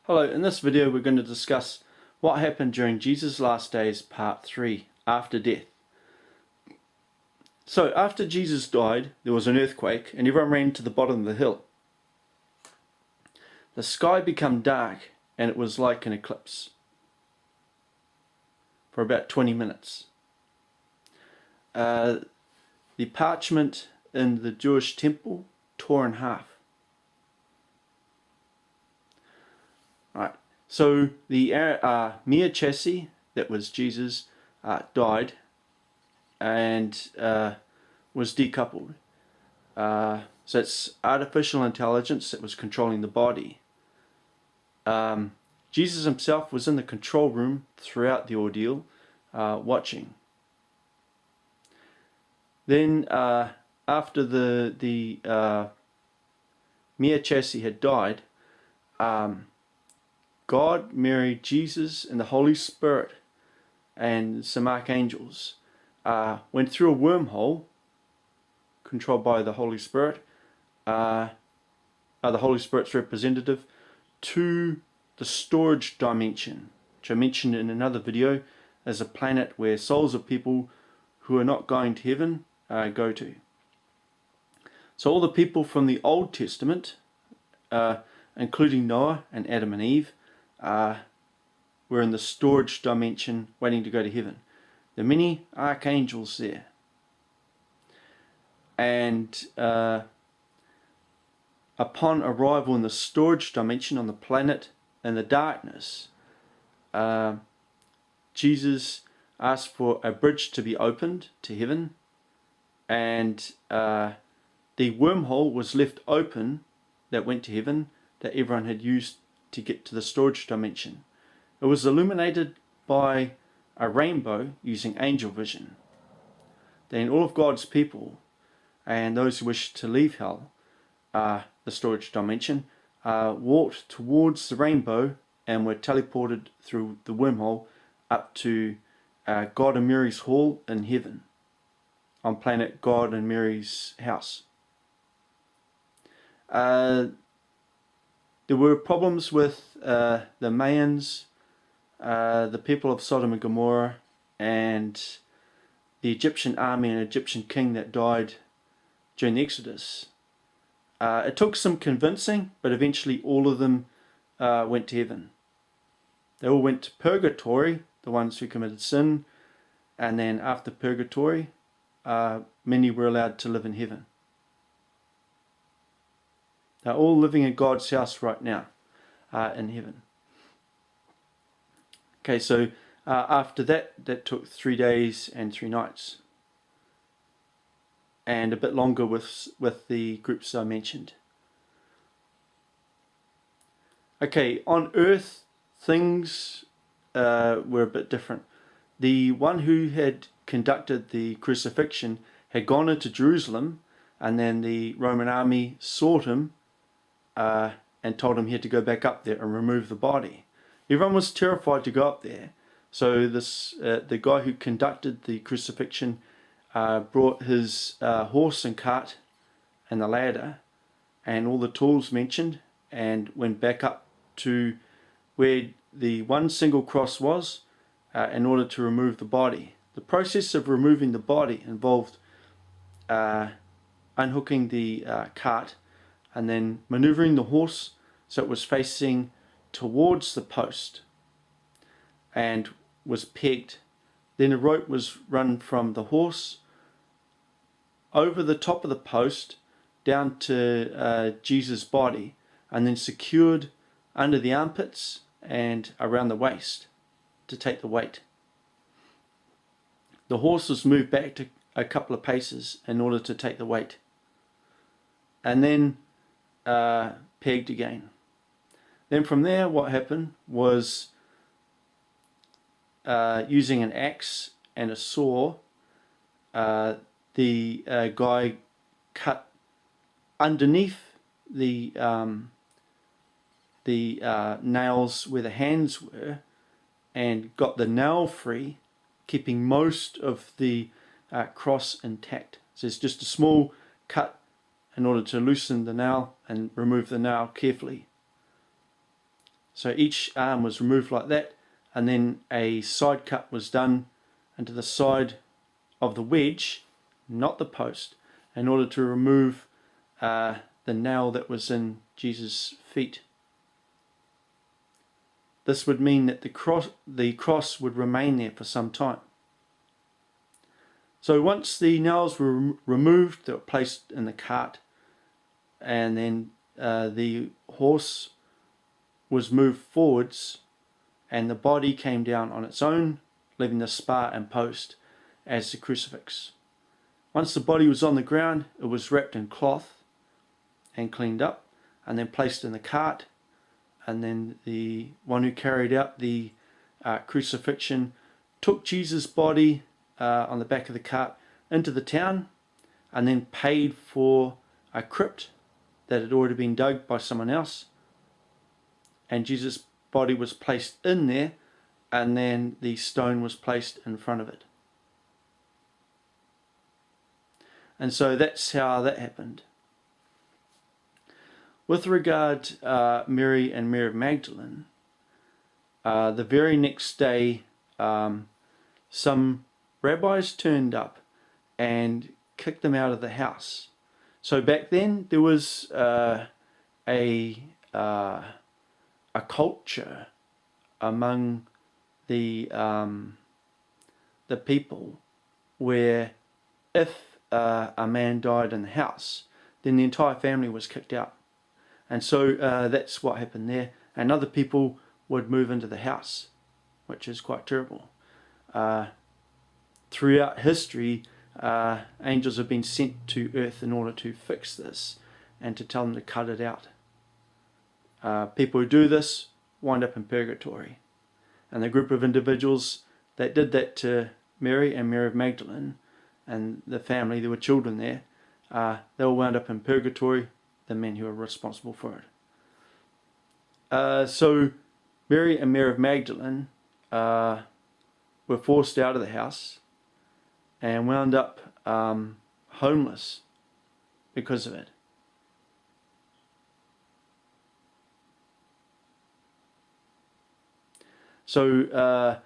Hello, in this video we're going to discuss what happened during Jesus' last days, part 3, after death. So after Jesus died, there was an earthquake and everyone ran to the bottom of the hill. The sky became dark and it was like an eclipse for about 20 minutes. The parchment in the Jewish temple tore in half. Right. So the mere chassis that was Jesus died and was decoupled. So it's artificial intelligence that was controlling the body. Jesus himself was in the control room throughout the ordeal, watching. Then after the mere chassis had died, God, Mary, Jesus, and the Holy Spirit and some archangels went through a wormhole controlled by the Holy Spirit, the Holy Spirit's representative, to the storage dimension, which I mentioned in another video as a planet where souls of people who are not going to heaven go to. So all the people from the Old Testament, including Noah and Adam and Eve, were in the storage dimension waiting to go to heaven. There are many archangels there. And upon arrival in the storage dimension on the planet in the darkness, Jesus asked for a bridge to be opened to heaven, and the wormhole was left open that went to heaven that everyone had used to get to the storage dimension. It was illuminated by a rainbow using angel vision. Then all of God's people and those who wished to leave hell, the storage dimension, walked towards the rainbow and were teleported through the wormhole up to God and Mary's hall in heaven, on planet God and Mary's house. There were problems with the Mayans, the people of Sodom and Gomorrah, and the Egyptian army and Egyptian king that died during the Exodus. It took some convincing, but eventually all of them went to heaven. They all went to purgatory, the ones who committed sin, and then after purgatory, many were allowed to live in heaven. They're all living in God's house right now, in heaven. Okay, so after that took 3 days and 3 nights. And a bit longer with the groups I mentioned. Okay, on earth, things were a bit different. The one who had conducted the crucifixion had gone into Jerusalem, and then the Roman army sought him and told him he had to go back up there and remove the body. Everyone was terrified to go up there. So the guy who conducted the crucifixion brought his horse and cart and the ladder and all the tools mentioned, and went back up to where the one single cross was in order to remove the body. The process of removing the body involved unhooking the cart and then maneuvering the horse so it was facing towards the post and was pegged. Then a rope was run from the horse over the top of the post down to Jesus' body, and then secured under the armpits and around the waist to take the weight. The horse was moved back to a couple of paces in order to take the weight, and then pegged again. Then from there, what happened was using an axe and a saw, the guy cut underneath the nails where the hands were and got the nail free, keeping most of the cross intact. So it's just a small cut in order to loosen the nail and remove the nail carefully. So each arm was removed like that, and then a side cut was done into the side of the wedge, not the post, in order to remove the nail that was in Jesus' feet. This would mean that the cross would remain there for some time. So once the nails were removed, they were placed in the cart, and then the horse was moved forwards, and the body came down on its own, leaving the spar and post as the crucifix. Once the body was on the ground, it was wrapped in cloth and cleaned up, and then placed in the cart, and then the one who carried out the crucifixion took Jesus' body on the back of the cart into the town, and then paid for a crypt that had already been dug by someone else, and Jesus' body was placed in there, and then the stone was placed in front of it. And so that's how that happened. With regard Mary and Mary of Magdalene, the very next day some rabbis turned up and kicked them out of the house. So back then there was a culture among the people where if a man died in the house, then the entire family was kicked out. And so that's what happened there. And other people would move into the house, which is quite terrible. Throughout history, angels have been sent to earth in order to fix this and to tell them to cut it out. People who do this wind up in purgatory. And the group of individuals that did that to Mary and Mary of Magdalene and the family, there were children there, they all wound up in purgatory, the men who were responsible for it. So Mary and Mary of Magdalene were forced out of the house and wound up homeless because of it. So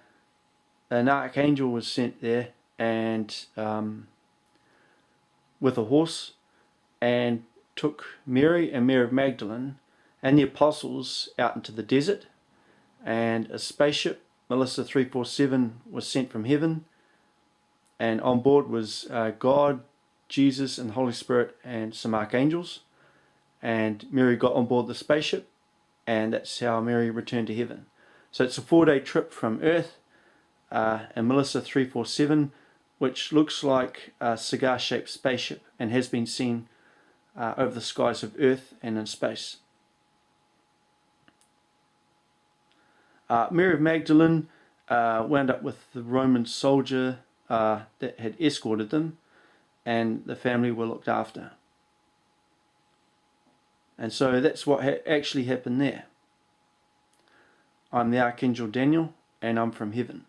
an archangel was sent there and with a horse, and took Mary and Mary of Magdalene and the apostles out into the desert, and a spaceship, Melissa 347, was sent from heaven, and on board was God, Jesus and the Holy Spirit and some archangels, and Mary got on board the spaceship, and that's how Mary returned to heaven. So it's a 4-day trip from Earth, and Melissa 347, which looks like a cigar-shaped spaceship and has been seen over the skies of Earth and in space. Mary of Magdalene wound up with the Roman soldier that had escorted them, and the family were looked after. And so that's what actually happened there. I'm the Archangel Daniel, and I'm from heaven.